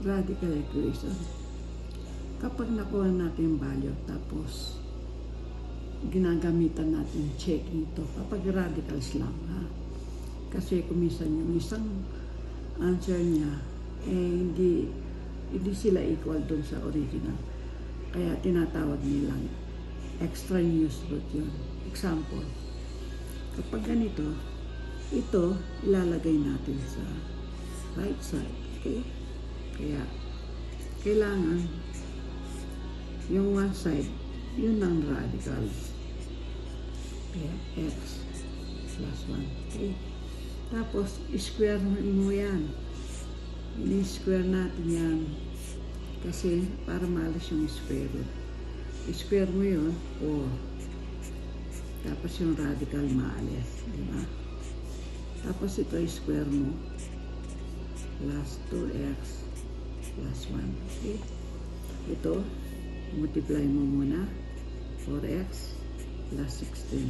radical equation. Kapag nakuha natin yung value, tapos ginagamitan natin checking ito kapag radicals lang, ha? Kasi kumisan yung isang answer niya, hindi sila equal dun sa original. Kaya tinatawag nilang extraneous root yun. Example, kapag ganito, ito ilalagay natin sa right side. Okay? Kaya kailangan yung one side, yun ang radicals. Kaya x plus 1. Okay? Tapos, square mo yan. Ini-square natin yan. Kasi, para maalis yung square root. Square mo yun, 4. Tapos, yung radical maalis. Diba? Tapos, ito square mo. Plus 2x plus 1. Okay? Ito, multiply mo muna. 4x plus 16.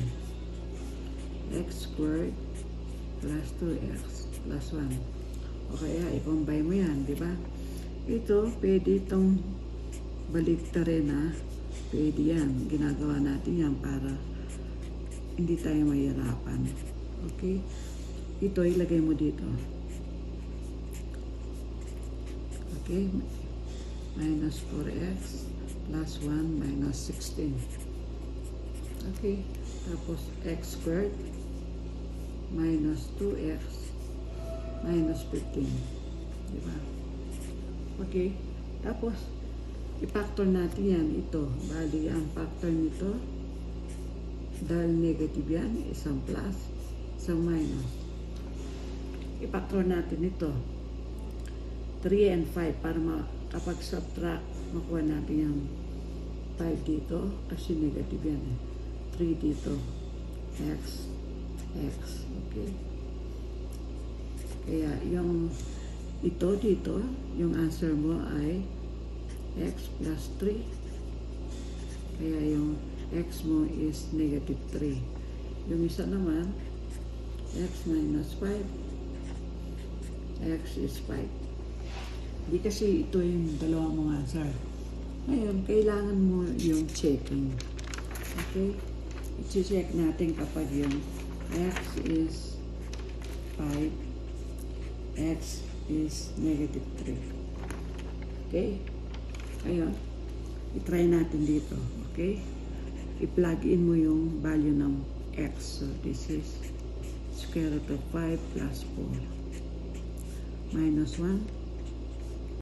X squared plus 2x plus 1. O kaya, i-combine mo yan, di ba? Ito, pwede itong baliktarin na. Pwede yan. Ginagawa natin yan para hindi tayo mahirapan. Okay? Ito, ilagay mo dito. Okay? Minus 4x plus 1 minus 16. Okay? Tapos, x squared minus 2x minus 15. Diba? Okay? Tapos, i-factor natin yan. Ito. Bali, ang factor nito, dahil negative yan, isang plus, isang minus. I-factor natin ito. 3 and 5 para kapag subtract, makuha natin yung 5 dito kasi negative yan eh. 3 dito. X. Okay? Kaya yung ito dito, yung answer mo ay x plus 3. Kaya yung x mo is negative 3. Yung isa naman, x minus 5. X is 5. Hindi kasi ito yung dalawa mong answer. Ngayon, kailangan mo yung checking. Okay? I-check natin kapag yung x is 5, x is negative 3. Okay? Ngayon, i-try natin dito. Okay? I-plug in mo yung value ng x. So, this is square root of 5 plus 4. Minus 1.